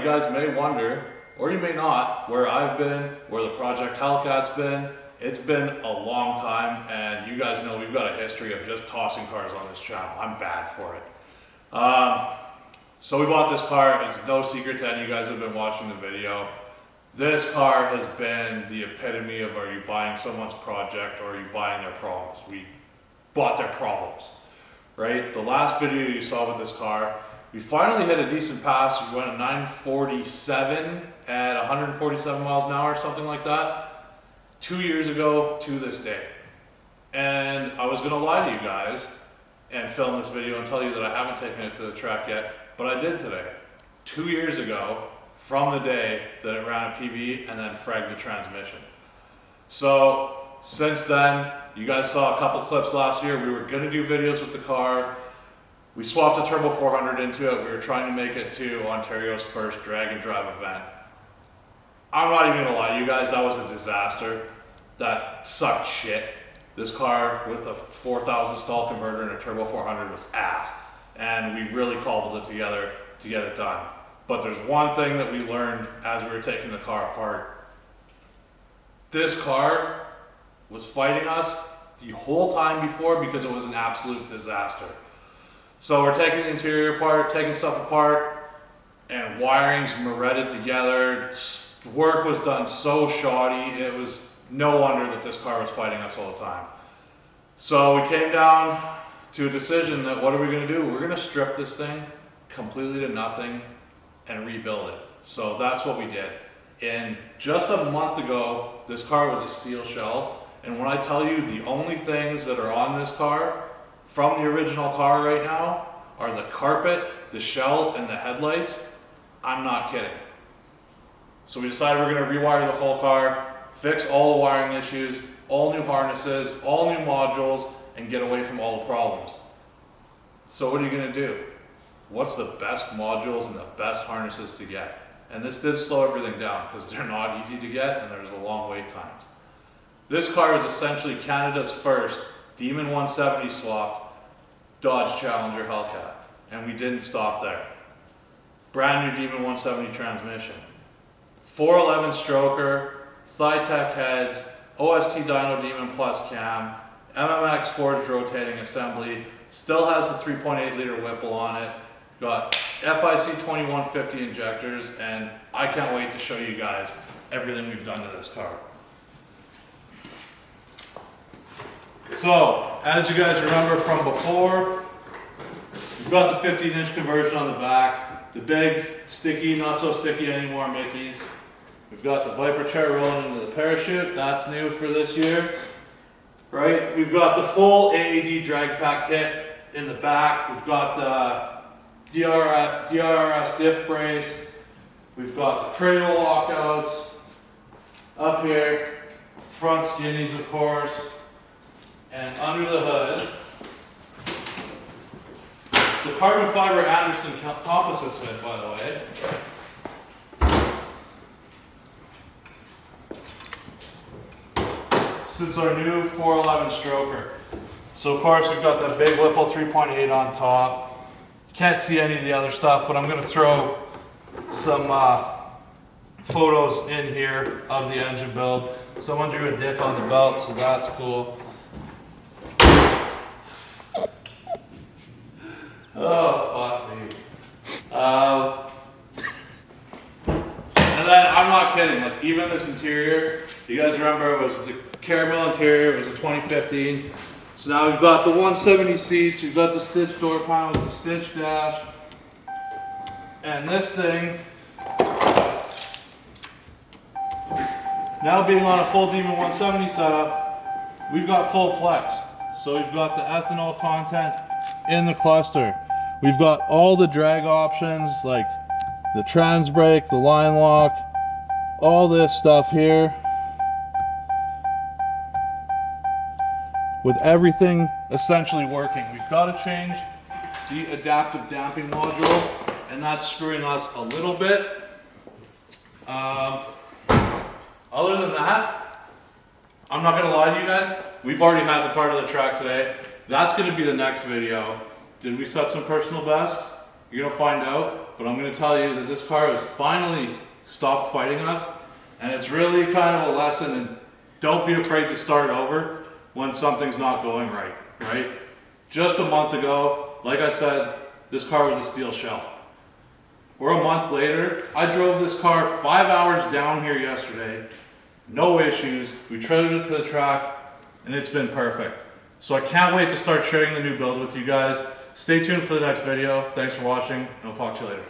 you guys may wonder, or you may not, where I've been, where the Project Hellcat's been. It's been a long time, and you guys know we've got a history of just tossing cars on this channel. I'm bad for it. So we bought this car. It's no secret to any of you guys who have been watching the video. This car has been the epitome of, are you buying someone's project or are you buying their problems? We bought their problems, right? The last video you saw with this car, we finally hit a decent pass. We went at 947 at 147 miles an hour, something like that, 2 years ago to this day. And I was gonna lie to you guys and film this video and tell you that I haven't taken it to the track yet, but I did today. 2 years ago, from the day that it ran a PB and then fragged the transmission. So since then, you guys saw a couple clips last year. We were gonna do videos with the car. We swapped a Turbo 400 into it. We were trying to make it to Ontario's first drag and drive event. I'm not even gonna lie to you guys, that was a disaster. That sucked shit. This car with a 4,000 stall converter and a Turbo 400 was ass. And we really cobbled it together to get it done. But there's one thing that we learned as we were taking the car apart. This car was fighting us the whole time before because it was an absolute disaster. So we're taking the interior apart, taking stuff apart, and wiring's moretted together. Work was done so shoddy, it was no wonder that this car was fighting us all the time. So we came down to a decision that what are we gonna do? We're gonna strip this thing completely to nothing and rebuild it. So that's what we did. And just a month ago, this car was a steel shell. And when I tell you the only things that are on this car from the original car right now are the carpet, the shell, and the headlights, I'm not kidding. So we decided we're gonna rewire the whole car, fix all the wiring issues, all new harnesses, all new modules, and get away from all the problems. So what are you gonna do? What's the best modules and the best harnesses to get? And this did slow everything down because they're not easy to get and there's a long wait times. This car is essentially Canada's first Demon 170 swapped Dodge Challenger Hellcat. And we didn't stop there. Brand new Demon 170 transmission. 411 stroker, Thytec heads, OST Dyno Demon Plus cam, MMX forged rotating assembly, still has the 3.8 liter Whipple on it, got FIC 2150 injectors, and I can't wait to show you guys everything we've done to this car. So, as you guys remember from before, we've got the 15-inch conversion on the back, the big, sticky, not so sticky anymore Mickeys. We've got the Viper chair rolling into the parachute, that's new for this year. Right, we've got the full AED drag pack kit in the back. We've got the DRS diff brace. We've got the cradle lockouts up here, front skinnies of course, and under the hood, the carbon fiber Anderson composites hood, by the way. It's our new 411 stroker. So of course we've got that big Whipple 3.8 on top. You can't see any of the other stuff, but I'm going to throw some photos in here of the engine build. Someone drew a dick on the belt, so that's cool. Oh, fuck me. And then, I'm not kidding, like even this interior, you guys remember it was the caramel interior, it was a 2015. So now we've got the 170 seats, we've got the stitched door panels, the stitched dash. And this thing, now being on a full Demon 170 setup, we've got full flex. So we've got the ethanol content in the cluster. We've got all the drag options like the trans brake, the line lock, all this stuff here. With everything essentially working. We've got to change the adaptive damping module, and that's screwing us a little bit. Other than that, I'm not going to lie to you guys, we've already had the car to the track today. That's going to be the next video. Did we set some personal bests? You're gonna find out, but I'm gonna tell you that this car has finally stopped fighting us, and it's really kind of a lesson in don't be afraid to start over when something's not going right, right? Just a month ago, like I said, this car was a steel shell. We're a month later. I drove this car 5 hours down here yesterday, no issues. We treaded it to the track, and it's been perfect. So I can't wait to start sharing the new build with you guys. Stay tuned for the next video. Thanks for watching, and I'll talk to you later.